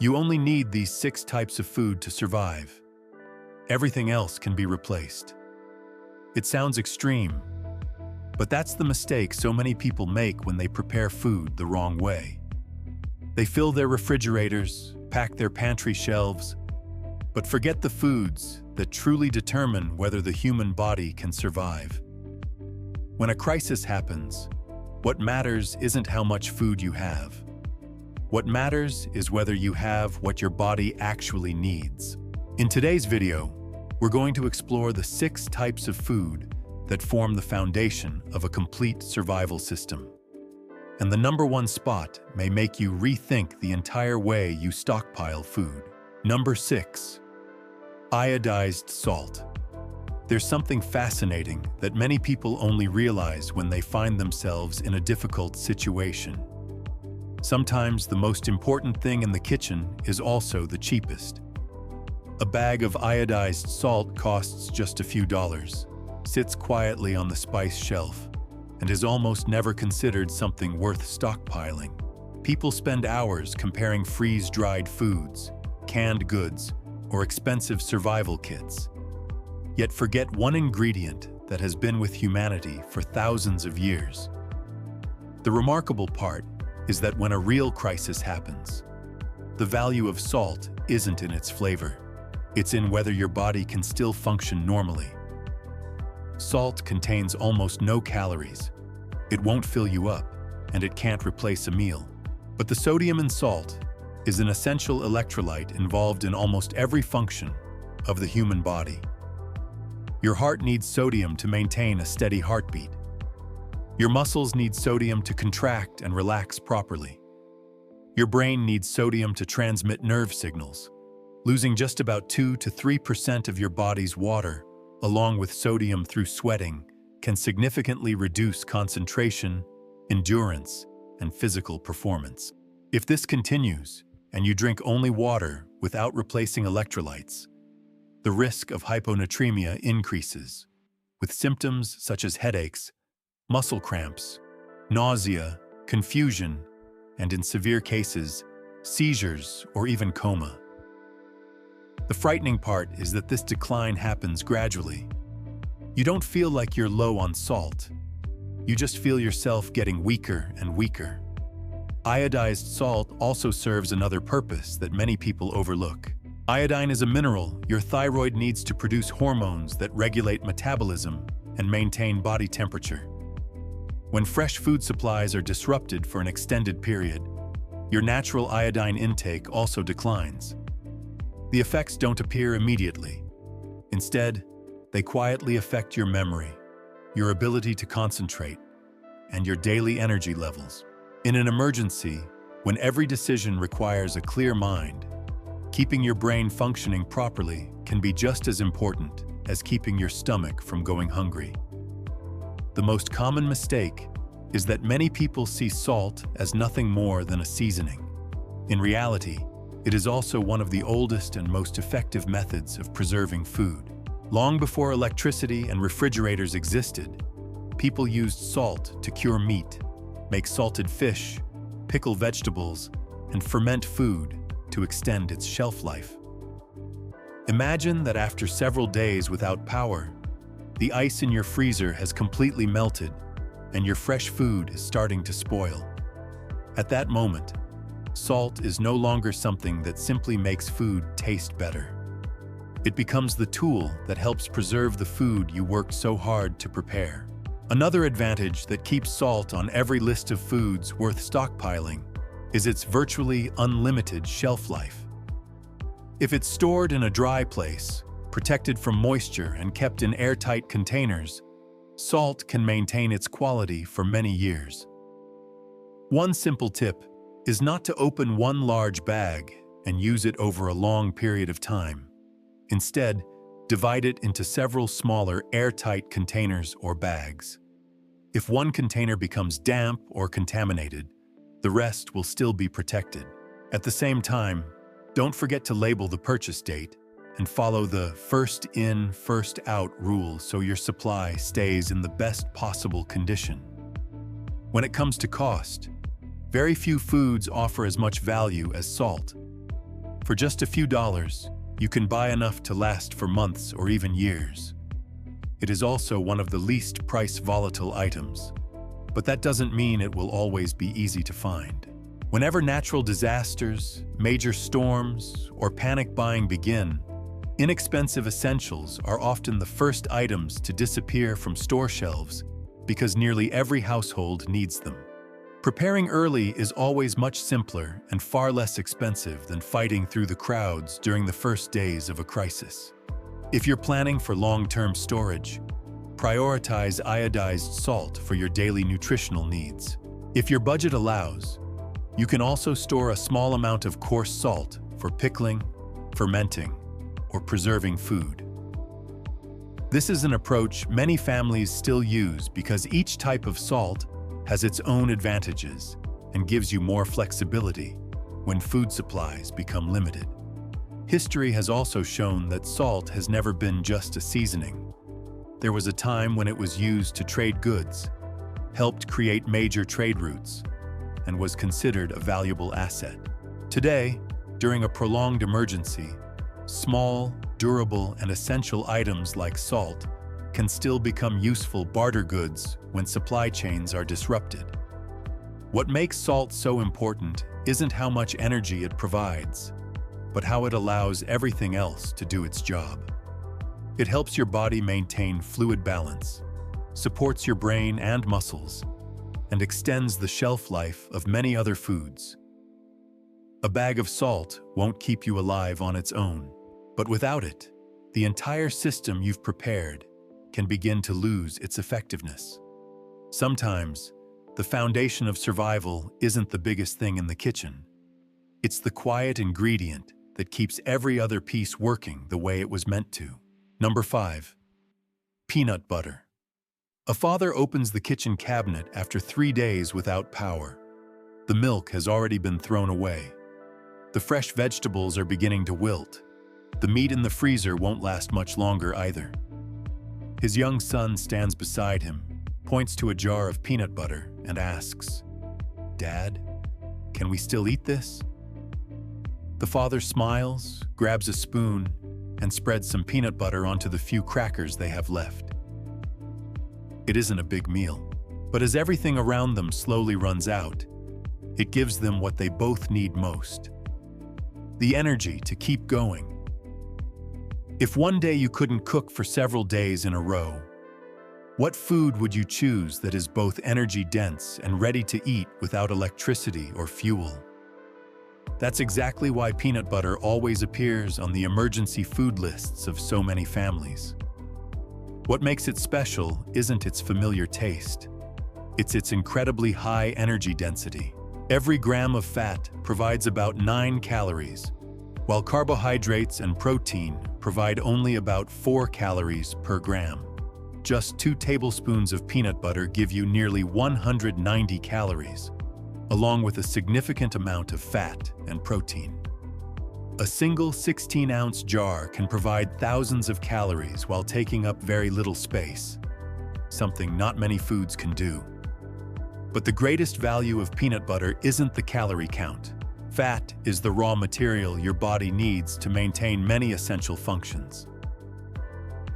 You only need these 6 types of food to survive. Everything else can be replaced. It sounds extreme, but that's the mistake so many people make when they prepare food the wrong way. They fill their refrigerators, pack their pantry shelves, but forget the foods that truly determine whether the human body can survive. When a crisis happens, what matters isn't how much food you have. What matters is whether you have what your body actually needs. In today's video, we're going to explore the 6 types of food that form the foundation of a complete survival system. And the number 1 spot may make you rethink the entire way you stockpile food. Number 6. Iodized salt. There's something fascinating that many people only realize when they find themselves in a difficult situation. Sometimes the most important thing in the kitchen is also the cheapest. A bag of iodized salt costs just a few dollars, sits quietly on the spice shelf, and is almost never considered something worth stockpiling. People spend hours comparing freeze-dried foods, canned goods, or expensive survival kits. Yet forget one ingredient that has been with humanity for thousands of years. The remarkable part is that when a real crisis happens, the value of salt isn't in its flavor. It's in whether your body can still function normally. Salt contains almost no calories. It won't fill you up, and it can't replace a meal. But the sodium in salt is an essential electrolyte involved in almost every function of the human body. Your heart needs sodium to maintain a steady heartbeat. Your muscles need sodium to contract and relax properly. Your brain needs sodium to transmit nerve signals. Losing just about 2 to 3% of your body's water, along with sodium through sweating, can significantly reduce concentration, endurance, and physical performance. If this continues, and you drink only water without replacing electrolytes, the risk of hyponatremia increases, with symptoms such as headaches, muscle cramps, nausea, confusion, and in severe cases, seizures or even coma. The frightening part is that this decline happens gradually. You don't feel like you're low on salt. You just feel yourself getting weaker and weaker. Iodized salt also serves another purpose that many people overlook. Iodine is a mineral your thyroid needs to produce hormones that regulate metabolism and maintain body temperature. When fresh food supplies are disrupted for an extended period, your natural iodine intake also declines. The effects don't appear immediately. Instead, they quietly affect your memory, your ability to concentrate, and your daily energy levels. In an emergency, when every decision requires a clear mind, keeping your brain functioning properly can be just as important as keeping your stomach from going hungry. The most common mistake is that many people see salt as nothing more than a seasoning. In reality, it is also one of the oldest and most effective methods of preserving food. Long before electricity and refrigerators existed, people used salt to cure meat, make salted fish, pickle vegetables, and ferment food to extend its shelf life. Imagine that after several days without power, the ice in your freezer has completely melted and your fresh food is starting to spoil. At that moment, salt is no longer something that simply makes food taste better. It becomes the tool that helps preserve the food you worked so hard to prepare. Another advantage that keeps salt on every list of foods worth stockpiling is its virtually unlimited shelf life. If it's stored in a dry place, protected from moisture and kept in airtight containers, salt can maintain its quality for many years. One simple tip is not to open one large bag and use it over a long period of time. Instead, divide it into several smaller airtight containers or bags. If one container becomes damp or contaminated, the rest will still be protected. At the same time, don't forget to label the purchase date and follow the first in, first out rule so your supply stays in the best possible condition. When it comes to cost, very few foods offer as much value as salt. For just a few dollars, you can buy enough to last for months or even years. It is also one of the least price-volatile items, but that doesn't mean it will always be easy to find. Whenever natural disasters, major storms, or panic buying begin, inexpensive essentials are often the first items to disappear from store shelves because nearly every household needs them. Preparing early is always much simpler and far less expensive than fighting through the crowds during the first days of a crisis. If you're planning for long-term storage, prioritize iodized salt for your daily nutritional needs. If your budget allows, you can also store a small amount of coarse salt for pickling, fermenting, or preserving food. This is an approach many families still use because each type of salt has its own advantages and gives you more flexibility when food supplies become limited. History has also shown that salt has never been just a seasoning. There was a time when it was used to trade goods, helped create major trade routes, and was considered a valuable asset. Today, during a prolonged emergency, small, durable, and essential items like salt can still become useful barter goods when supply chains are disrupted. What makes salt so important isn't how much energy it provides, but how it allows everything else to do its job. It helps your body maintain fluid balance, supports your brain and muscles, and extends the shelf life of many other foods. A bag of salt won't keep you alive on its own, but without it, the entire system you've prepared can begin to lose its effectiveness. Sometimes, the foundation of survival isn't the biggest thing in the kitchen. It's the quiet ingredient that keeps every other piece working the way it was meant to. Number 5. Peanut butter. A father opens the kitchen cabinet after 3 days without power. The milk has already been thrown away. The fresh vegetables are beginning to wilt. The meat in the freezer won't last much longer either. His young son stands beside him, points to a jar of peanut butter, and asks, "Dad, can we still eat this?" The father smiles, grabs a spoon, and spreads some peanut butter onto the few crackers they have left. It isn't a big meal, but as everything around them slowly runs out, it gives them what they both need most: the energy to keep going. If one day you couldn't cook for several days in a row, what food would you choose that is both energy-dense and ready to eat without electricity or fuel? That's exactly why peanut butter always appears on the emergency food lists of so many families. What makes it special isn't its familiar taste. It's its incredibly high energy density. Every gram of fat provides about 9 calories, while carbohydrates and protein provide only about 4 calories per gram. Just 2 tablespoons of peanut butter give you nearly 190 calories, along with a significant amount of fat and protein. A single 16-ounce jar can provide thousands of calories while taking up very little space, something not many foods can do. But the greatest value of peanut butter isn't the calorie count. Fat is the raw material your body needs to maintain many essential functions.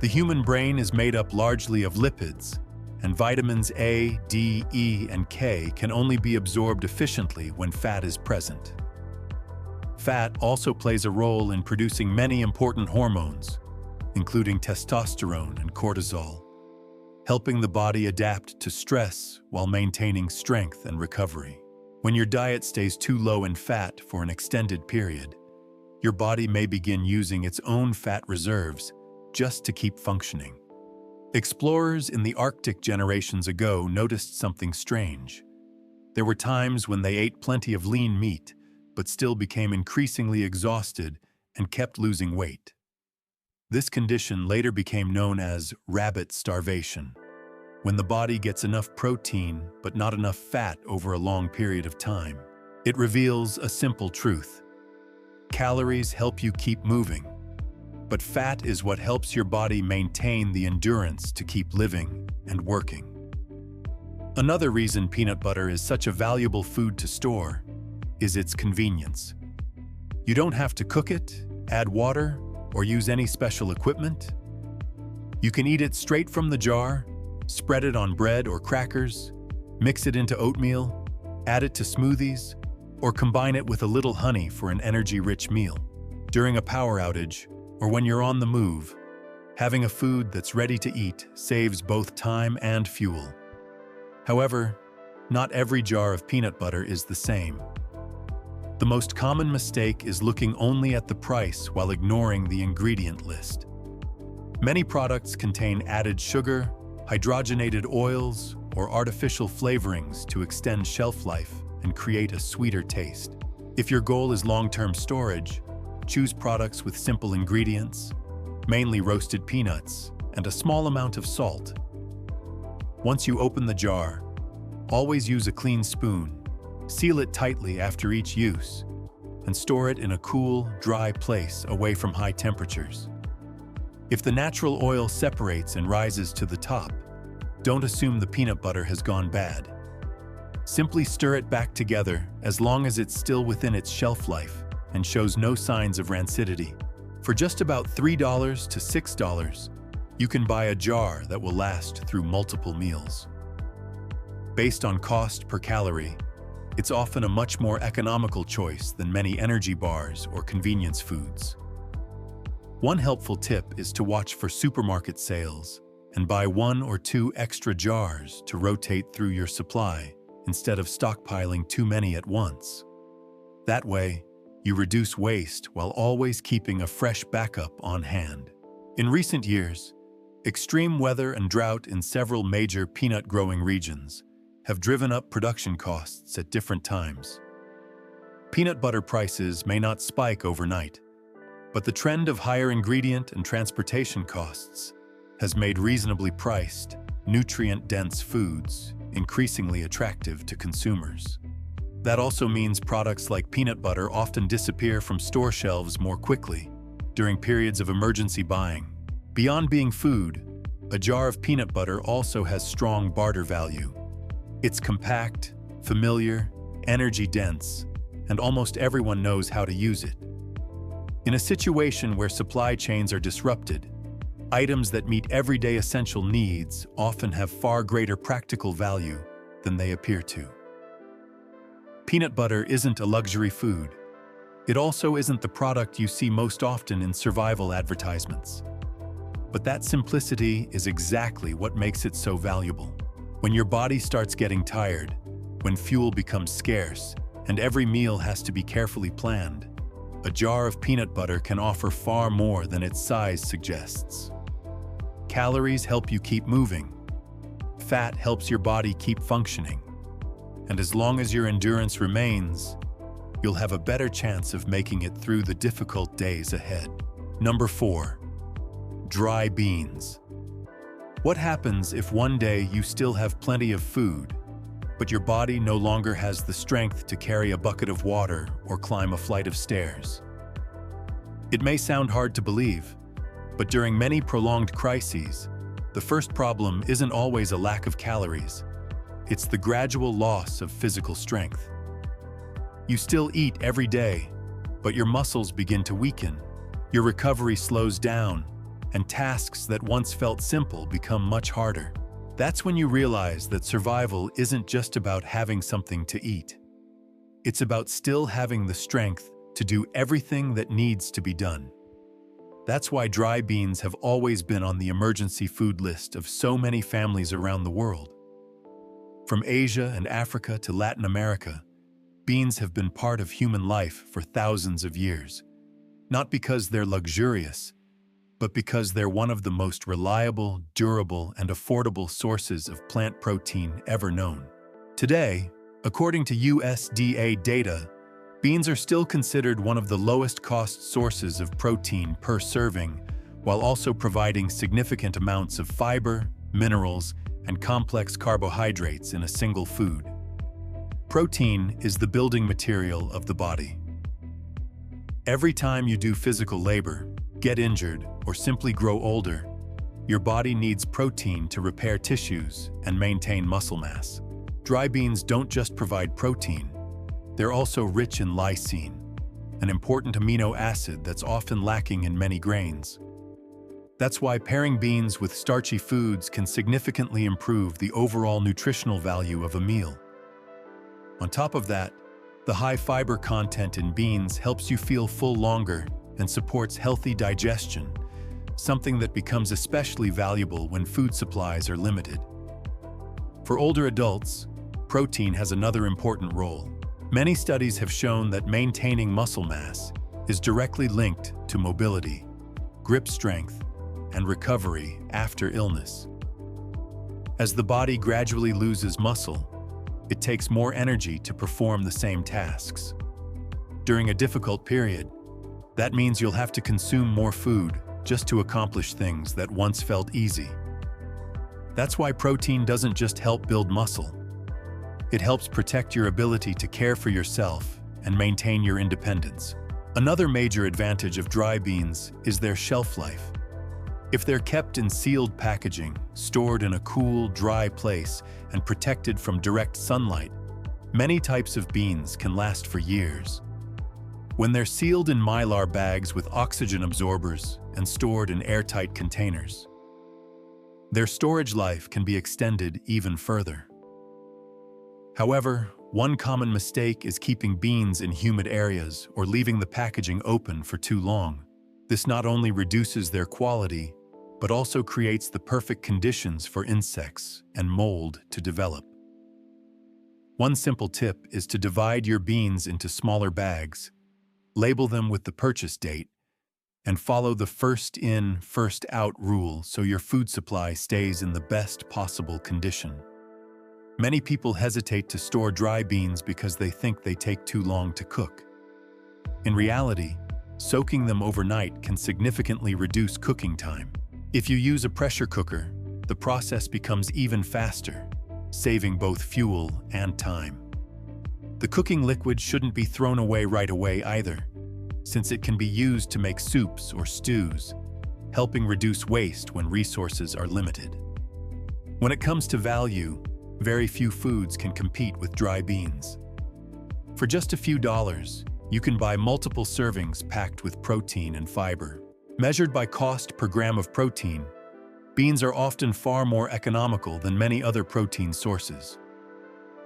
The human brain is made up largely of lipids, and vitamins A, D, E, and K can only be absorbed efficiently when fat is present. Fat also plays a role in producing many important hormones, including testosterone and cortisol, helping the body adapt to stress while maintaining strength and recovery. When your diet stays too low in fat for an extended period, your body may begin using its own fat reserves just to keep functioning. Explorers in the Arctic generations ago noticed something strange. There were times when they ate plenty of lean meat, but still became increasingly exhausted and kept losing weight. This condition later became known as rabbit starvation, when the body gets enough protein but not enough fat over a long period of time. It reveals a simple truth. Calories help you keep moving, but fat is what helps your body maintain the endurance to keep living and working. Another reason peanut butter is such a valuable food to store is its convenience. You don't have to cook it, add water, or use any special equipment. You can eat it straight from the jar, spread it on bread or crackers, mix it into oatmeal, add it to smoothies, or combine it with a little honey for an energy-rich meal. During a power outage, or when you're on the move, having a food that's ready to eat saves both time and fuel. However, not every jar of peanut butter is the same. The most common mistake is looking only at the price while ignoring the ingredient list. Many products contain added sugar, hydrogenated oils, or artificial flavorings to extend shelf life and create a sweeter taste. If your goal is long-term storage, choose products with simple ingredients, mainly roasted peanuts, and a small amount of salt. Once you open the jar, always use a clean spoon, seal it tightly after each use, and store it in a cool, dry place away from high temperatures. If the natural oil separates and rises to the top, don't assume the peanut butter has gone bad. Simply stir it back together as long as it's still within its shelf life and shows no signs of rancidity. For just about $3 to $6, you can buy a jar that will last through multiple meals. Based on cost per calorie, it's often a much more economical choice than many energy bars or convenience foods. One helpful tip is to watch for supermarket sales and buy 1 or 2 extra jars to rotate through your supply instead of stockpiling too many at once. That way, you reduce waste while always keeping a fresh backup on hand. In recent years, extreme weather and drought in several major peanut-growing regions have driven up production costs at different times. Peanut butter prices may not spike overnight, but the trend of higher ingredient and transportation costs has made reasonably priced, nutrient-dense foods increasingly attractive to consumers. That also means products like peanut butter often disappear from store shelves more quickly during periods of emergency buying. Beyond being food, a jar of peanut butter also has strong barter value. It's compact, familiar, energy-dense, and almost everyone knows how to use it. In a situation where supply chains are disrupted, items that meet everyday essential needs often have far greater practical value than they appear to. Peanut butter isn't a luxury food. It also isn't the product you see most often in survival advertisements. But that simplicity is exactly what makes it so valuable. When your body starts getting tired, when fuel becomes scarce, and every meal has to be carefully planned, a jar of peanut butter can offer far more than its size suggests. Calories help you keep moving. Fat helps your body keep functioning. And as long as your endurance remains, you'll have a better chance of making it through the difficult days ahead. Number 4. Dry beans. What happens if one day you still have plenty of food, but your body no longer has the strength to carry a bucket of water or climb a flight of stairs? It may sound hard to believe, but during many prolonged crises, the first problem isn't always a lack of calories. It's the gradual loss of physical strength. You still eat every day, but your muscles begin to weaken. Your recovery slows down, and tasks that once felt simple become much harder. That's when you realize that survival isn't just about having something to eat. It's about still having the strength to do everything that needs to be done. That's why dry beans have always been on the emergency food list of so many families around the world. From Asia and Africa to Latin America, beans have been part of human life for thousands of years, not because they're luxurious, but because they're one of the most reliable, durable, and affordable sources of plant protein ever known. Today, according to USDA data, beans are still considered one of the lowest-cost sources of protein per serving, while also providing significant amounts of fiber, minerals, and complex carbohydrates in a single food. Protein is the building material of the body. Every time you do physical labor, get injured, or simply grow older, your body needs protein to repair tissues and maintain muscle mass. Dry beans don't just provide protein, they're also rich in lysine, an important amino acid that's often lacking in many grains. That's why pairing beans with starchy foods can significantly improve the overall nutritional value of a meal. On top of that, the high fiber content in beans helps you feel full longer and supports healthy digestion, something that becomes especially valuable when food supplies are limited. For older adults, protein has another important role. Many studies have shown that maintaining muscle mass is directly linked to mobility, grip strength, and recovery after illness. As the body gradually loses muscle, it takes more energy to perform the same tasks. During a difficult period, that means you'll have to consume more food just to accomplish things that once felt easy. That's why protein doesn't just help build muscle. It helps protect your ability to care for yourself and maintain your independence. Another major advantage of dry beans is their shelf life. If they're kept in sealed packaging, stored in a cool, dry place, and protected from direct sunlight, many types of beans can last for years. When they're sealed in mylar bags with oxygen absorbers and stored in airtight containers, their storage life can be extended even further. However, one common mistake is keeping beans in humid areas or leaving the packaging open for too long. This not only reduces their quality, but also creates the perfect conditions for insects and mold to develop. One simple tip is to divide your beans into smaller bags, label them with the purchase date, and follow the first in, first out rule so your food supply stays in the best possible condition. Many people hesitate to store dry beans because they think they take too long to cook. In reality, soaking them overnight can significantly reduce cooking time. If you use a pressure cooker, the process becomes even faster, saving both fuel and time. The cooking liquid shouldn't be thrown away right away either, since it can be used to make soups or stews, helping reduce waste when resources are limited. When it comes to value, very few foods can compete with dry beans. For just a few dollars, you can buy multiple servings packed with protein and fiber. Measured by cost per gram of protein, beans are often far more economical than many other protein sources.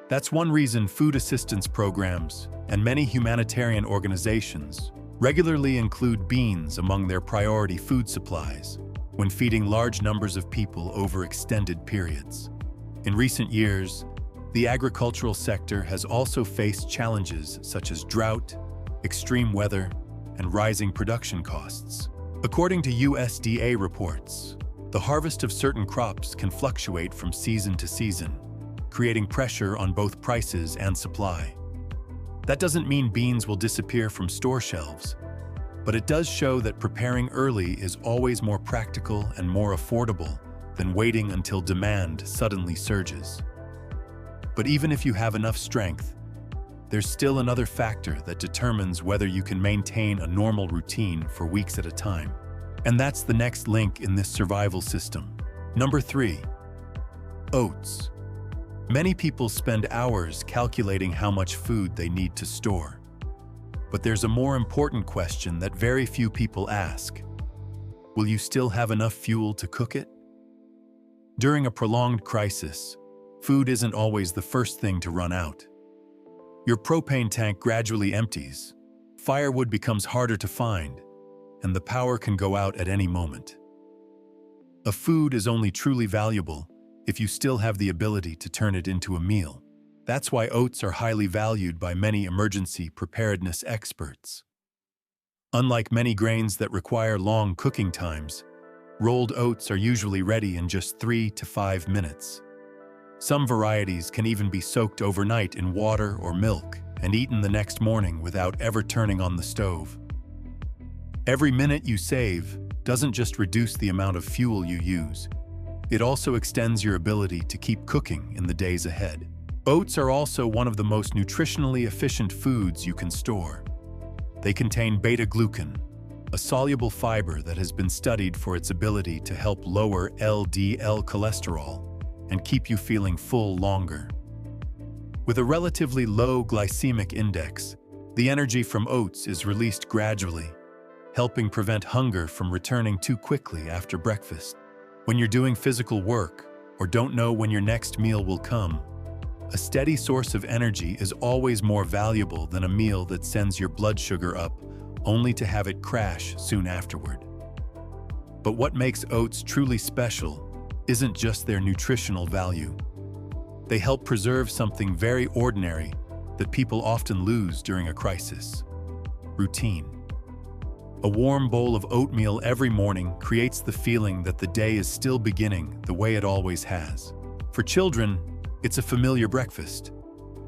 That's one reason food assistance programs and many humanitarian organizations regularly include beans among their priority food supplies when feeding large numbers of people over extended periods. In recent years, the agricultural sector has also faced challenges such as drought, extreme weather, and rising production costs. According to USDA reports, the harvest of certain crops can fluctuate from season to season, creating pressure on both prices and supply. That doesn't mean beans will disappear from store shelves, but it does show that preparing early is always more practical and more affordable than waiting until demand suddenly surges. But even if you have enough strength, there's still another factor that determines whether you can maintain a normal routine for weeks at a time. And that's the next link in this survival system. Number 3, oats. Many people spend hours calculating how much food they need to store. But there's a more important question that very few people ask. Will you still have enough fuel to cook it? During a prolonged crisis, food isn't always the first thing to run out. Your propane tank gradually empties, firewood becomes harder to find, and the power can go out at any moment. A food is only truly valuable if you still have the ability to turn it into a meal. That's why oats are highly valued by many emergency preparedness experts. Unlike many grains that require long cooking times, rolled oats are usually ready in just 3 to 5 minutes. Some varieties can even be soaked overnight in water or milk and eaten the next morning without ever turning on the stove. Every minute you save doesn't just reduce the amount of fuel you use, it also extends your ability to keep cooking in the days ahead. Oats are also one of the most nutritionally efficient foods you can store. They contain beta-glucan, a soluble fiber that has been studied for its ability to help lower LDL cholesterol and keep you feeling full longer. With a relatively low glycemic index, The energy from oats is released gradually, helping prevent hunger from returning too quickly after breakfast. When you're doing physical work or don't know when your next meal will come, a steady source of energy is always more valuable than a meal that sends your blood sugar up only to have it crash soon afterward. But what makes oats truly special isn't just their nutritional value. They help preserve something very ordinary that people often lose during a crisis: routine. A warm bowl of oatmeal every morning creates the feeling that the day is still beginning the way it always has. For children, it's a familiar breakfast.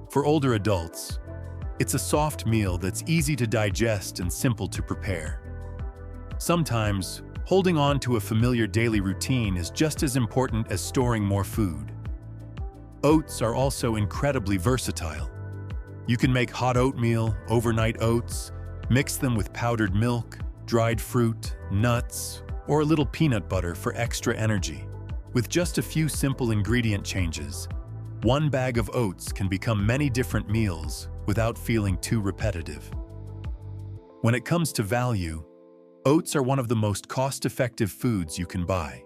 For older adults, it's a soft meal that's easy to digest and simple to prepare. Sometimes, holding on to a familiar daily routine is just as important as storing more food. Oats are also incredibly versatile. You can make hot oatmeal, overnight oats, mix them with powdered milk, dried fruit, nuts, or a little peanut butter for extra energy. With just a few simple ingredient changes, one bag of oats can become many different meals without feeling too repetitive. When it comes to value, oats are one of the most cost-effective foods you can buy.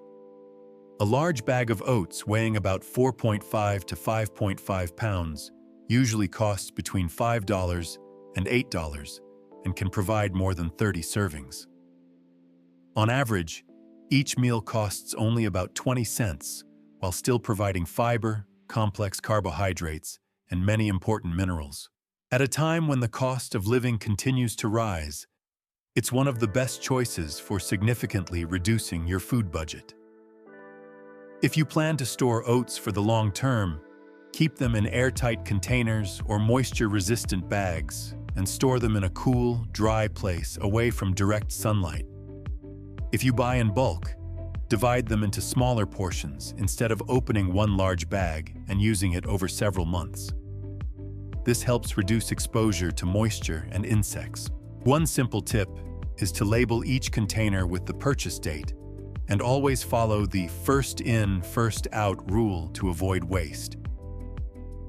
A large bag of oats weighing about 4.5 to 5.5 pounds usually costs between $5 and $8 and can provide more than 30 servings. On average, each meal costs only about 20 cents while still providing fiber, complex carbohydrates, and many important minerals. At a time when the cost of living continues to rise, it's one of the best choices for significantly reducing your food budget. If you plan to store oats for the long term, keep them in airtight containers or moisture-resistant bags and store them in a cool, dry place away from direct sunlight. If you buy in bulk, divide them into smaller portions instead of opening one large bag and using it over several months. This helps reduce exposure to moisture and insects. One simple tip is to label each container with the purchase date and always follow the first in, first out rule to avoid waste.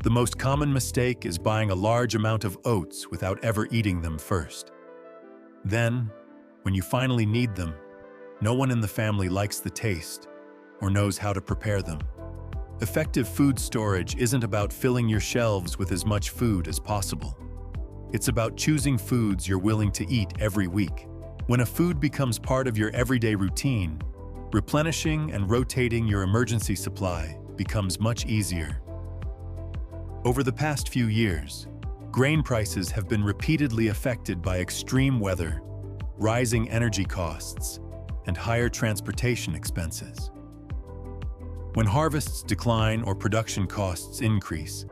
The most common mistake is buying a large amount of oats without ever eating them first. Then, when you finally need them, no one in the family likes the taste or knows how to prepare them. Effective food storage isn't about filling your shelves with as much food as possible. It's about choosing foods you're willing to eat every week. When a food becomes part of your everyday routine, replenishing and rotating your emergency supply becomes much easier. Over the past few years, grain prices have been repeatedly affected by extreme weather, rising energy costs, and higher transportation expenses. When harvests decline or production costs increase,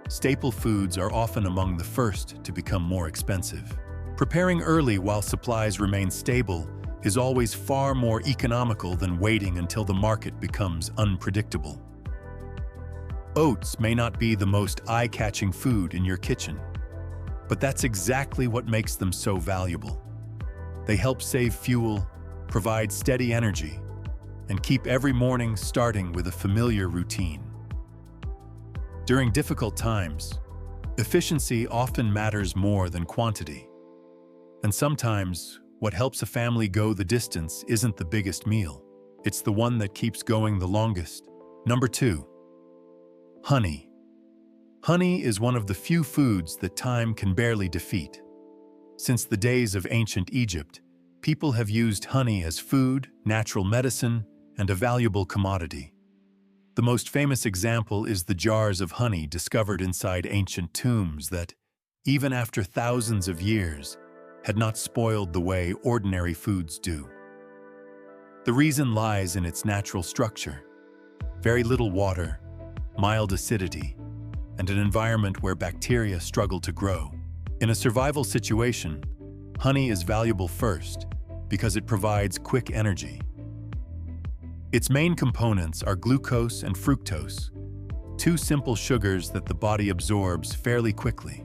staple foods are often among the first to become more expensive. Preparing early while supplies remain stable is always far more economical than waiting until the market becomes unpredictable. Oats may not be the most eye-catching food in your kitchen, but that's exactly what makes them so valuable. They help save fuel, provide steady energy, and keep every morning starting with a familiar routine. During difficult times, efficiency often matters more than quantity. And sometimes, what helps a family go the distance isn't the biggest meal. It's the one that keeps going the longest. Number 2. Honey. Honey is one of the few foods that time can barely defeat. Since the days of ancient Egypt, people have used honey as food, natural medicine, and a valuable commodity. The most famous example is the jars of honey discovered inside ancient tombs that, even after thousands of years, had not spoiled the way ordinary foods do. The reason lies in its natural structure: very little water, mild acidity, and an environment where bacteria struggle to grow. In a survival situation, honey is valuable first because it provides quick energy. Its main components are glucose and fructose, two simple sugars that the body absorbs fairly quickly.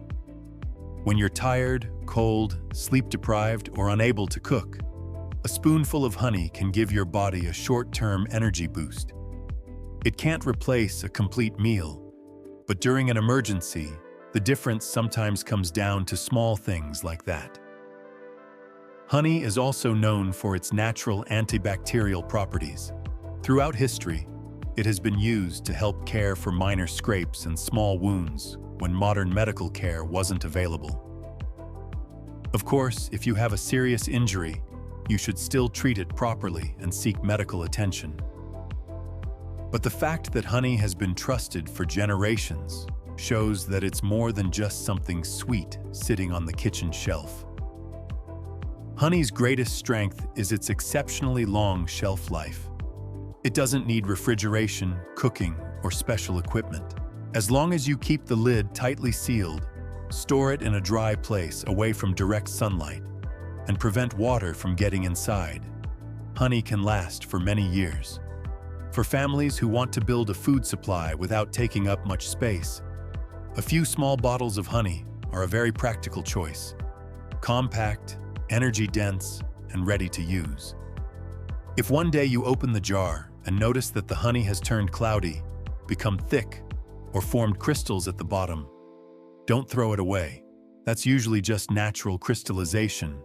When you're tired, cold, sleep-deprived, or unable to cook, a spoonful of honey can give your body a short-term energy boost. It can't replace a complete meal, but during an emergency, The difference sometimes comes down to small things like that. Honey is also known for its natural antibacterial properties. Throughout history, it has been used to help care for minor scrapes and small wounds when modern medical care wasn't available. Of course, if you have a serious injury, you should still treat it properly and seek medical attention. But the fact that honey has been trusted for generations shows that it's more than just something sweet sitting on the kitchen shelf. Honey's greatest strength is its exceptionally long shelf life. It doesn't need refrigeration, cooking, or special equipment. As long as you keep the lid tightly sealed, store it in a dry place away from direct sunlight, and prevent water from getting inside, honey can last for many years. For families who want to build a food supply without taking up much space, a few small bottles of honey are a very practical choice. Compact, energy-dense, and ready to use. If one day you open the jar and notice that the honey has turned cloudy, become thick, or formed crystals at the bottom, don't throw it away. That's usually just natural crystallization,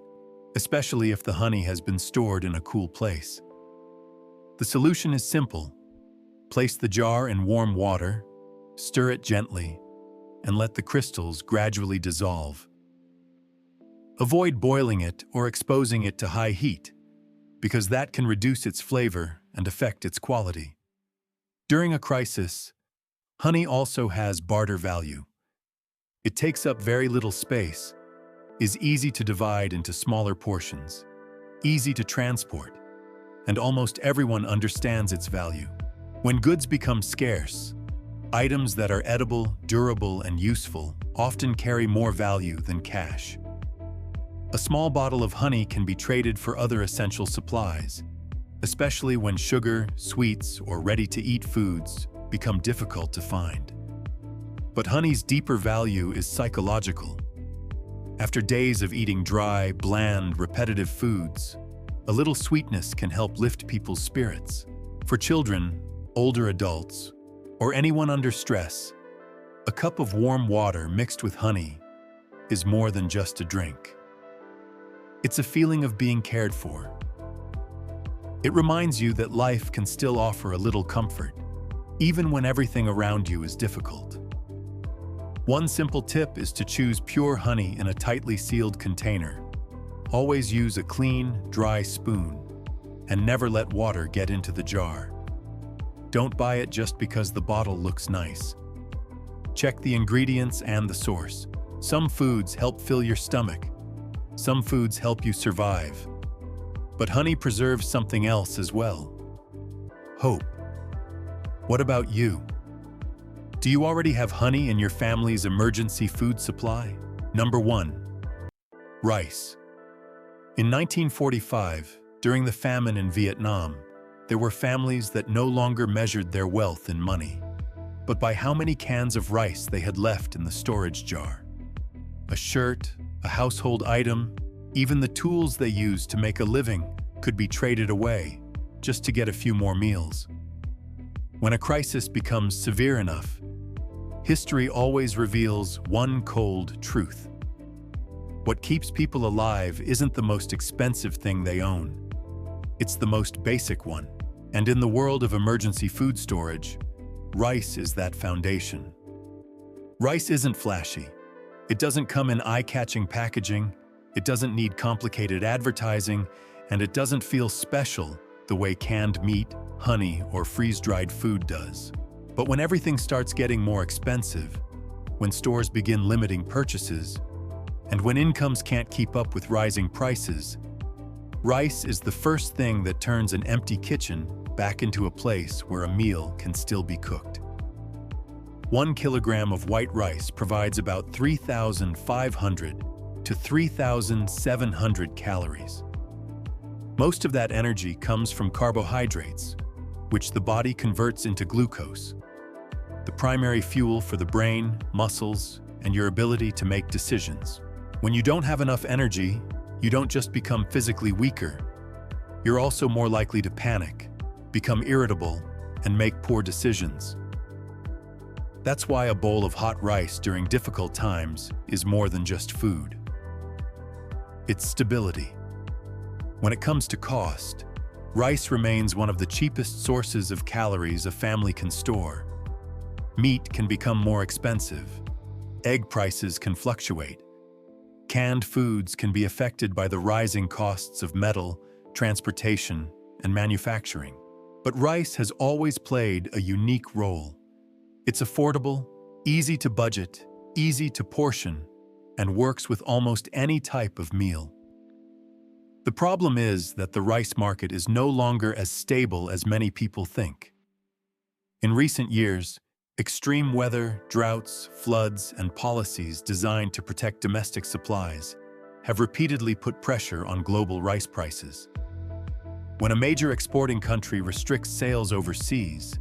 especially if the honey has been stored in a cool place. The solution is simple. Place the jar in warm water, stir it gently, and let the crystals gradually dissolve. Avoid boiling it or exposing it to high heat, because that can reduce its flavor and affect its quality. During a crisis, honey also has barter value. It takes up very little space, is easy to divide into smaller portions, easy to transport, and almost everyone understands its value. When goods become scarce, items that are edible, durable, and useful often carry more value than cash. A small bottle of honey can be traded for other essential supplies, especially when sugar, sweets, or ready-to-eat foods become difficult to find. But honey's deeper value is psychological. After days of eating dry, bland, repetitive foods, a little sweetness can help lift people's spirits. For children, older adults, or anyone under stress, a cup of warm water mixed with honey is more than just a drink. It's a feeling of being cared for. It reminds you that life can still offer a little comfort, even when everything around you is difficult. One simple tip is to choose pure honey in a tightly sealed container. Always use a clean, dry spoon, and never let water get into the jar. Don't buy it just because the bottle looks nice. Check the ingredients and the source. Some foods help fill your stomach. Some foods help you survive. But honey preserves something else as well. Hope. What about you? Do you already have honey in your family's emergency food supply? Number 1. Rice. In 1945, during the famine in Vietnam, there were families that no longer measured their wealth in money, but by how many cans of rice they had left in the storage jar. A shirt, a household item, even the tools they used to make a living could be traded away just to get a few more meals. When a crisis becomes severe enough, history always reveals one cold truth. What keeps people alive isn't the most expensive thing they own. It's the most basic one. And in the world of emergency food storage, rice is that foundation. Rice isn't flashy. It doesn't come in eye-catching packaging, it doesn't need complicated advertising, and it doesn't feel special the way canned meat, honey, or freeze-dried food does. But when everything starts getting more expensive, when stores begin limiting purchases, and when incomes can't keep up with rising prices, rice is the first thing that turns an empty kitchen back into a place where a meal can still be cooked. 1 kilogram of white rice provides about 3,500 to 3,700 calories. Most of that energy comes from carbohydrates, which the body converts into glucose, the primary fuel for the brain, muscles, and your ability to make decisions. When you don't have enough energy, you don't just become physically weaker. You're also more likely to panic, become irritable, and make poor decisions. That's why a bowl of hot rice during difficult times is more than just food. It's stability. When it comes to cost, rice remains one of the cheapest sources of calories a family can store. Meat can become more expensive. Egg prices can fluctuate. Canned foods can be affected by the rising costs of metal, transportation, and manufacturing. But rice has always played a unique role. It's affordable, easy to budget, easy to portion, and works with almost any type of meal. The problem is that the rice market is no longer as stable as many people think. In recent years, extreme weather, droughts, floods, and policies designed to protect domestic supplies have repeatedly put pressure on global rice prices. When a major exporting country restricts sales overseas,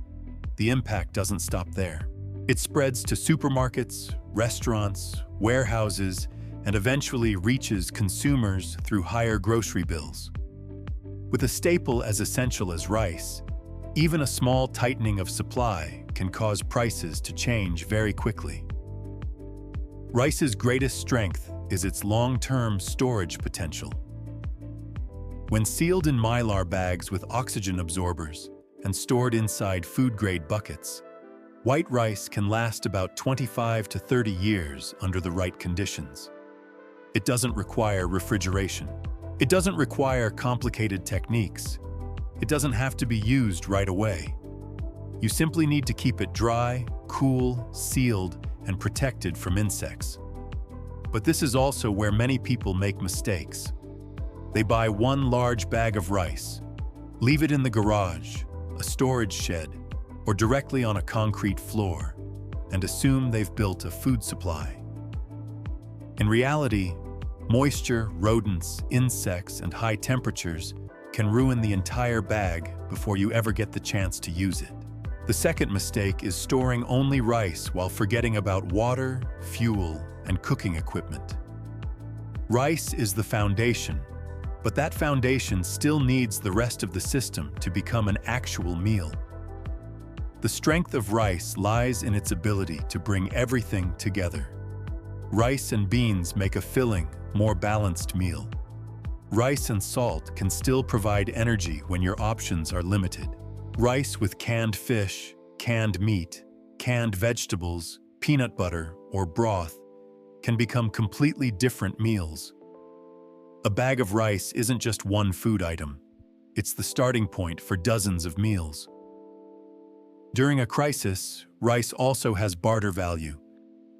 the impact doesn't stop there. It spreads to supermarkets, restaurants, warehouses, and eventually reaches consumers through higher grocery bills. With a staple as essential as rice, even a small tightening of supply can cause prices to change very quickly. Rice's greatest strength is its long-term storage potential. When sealed in mylar bags with oxygen absorbers and stored inside food-grade buckets, white rice can last about 25 to 30 years under the right conditions. It doesn't require refrigeration. It doesn't require complicated techniques. It doesn't have to be used right away. You simply need to keep it dry, cool, sealed, and protected from insects. But this is also where many people make mistakes. They buy one large bag of rice, leave it in the garage, a storage shed, or directly on a concrete floor, and assume they've built a food supply. In reality, moisture, rodents, insects, and high temperatures can ruin the entire bag before you ever get the chance to use it. The second mistake is storing only rice while forgetting about water, fuel, and cooking equipment. Rice is the foundation, but that foundation still needs the rest of the system to become an actual meal. The strength of rice lies in its ability to bring everything together. Rice and beans make a filling, more balanced meal. Rice and salt can still provide energy when your options are limited. Rice with canned fish, canned meat, canned vegetables, peanut butter, or broth can become completely different meals. A bag of rice isn't just one food item. It's the starting point for dozens of meals. During a crisis, rice also has barter value.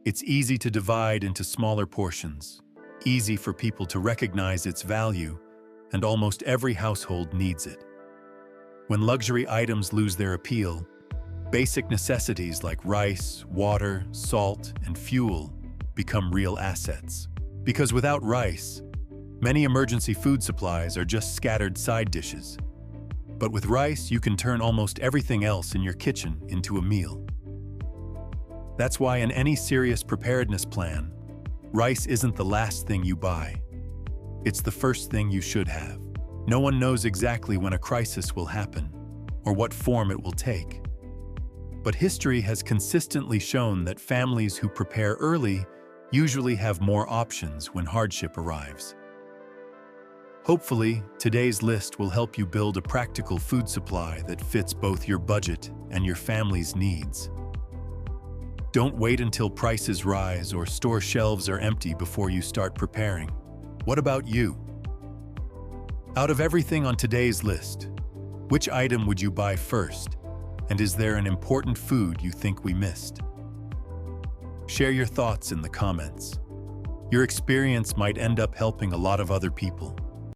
It's easy to divide into smaller portions, easy for people to recognize its value, and almost every household needs it. When luxury items lose their appeal, basic necessities like rice, water, salt, and fuel become real assets. Because without rice, many emergency food supplies are just scattered side dishes. But with rice, you can turn almost everything else in your kitchen into a meal. That's why in any serious preparedness plan, rice isn't the last thing you buy. It's the first thing you should have. No one knows exactly when a crisis will happen or what form it will take. But history has consistently shown that families who prepare early usually have more options when hardship arrives. Hopefully, today's list will help you build a practical food supply that fits both your budget and your family's needs. Don't wait until prices rise or store shelves are empty before you start preparing. What about you? Out of everything on today's list, which item would you buy first? And is there an important food you think we missed? Share your thoughts in the comments. Your experience might end up helping a lot of other people.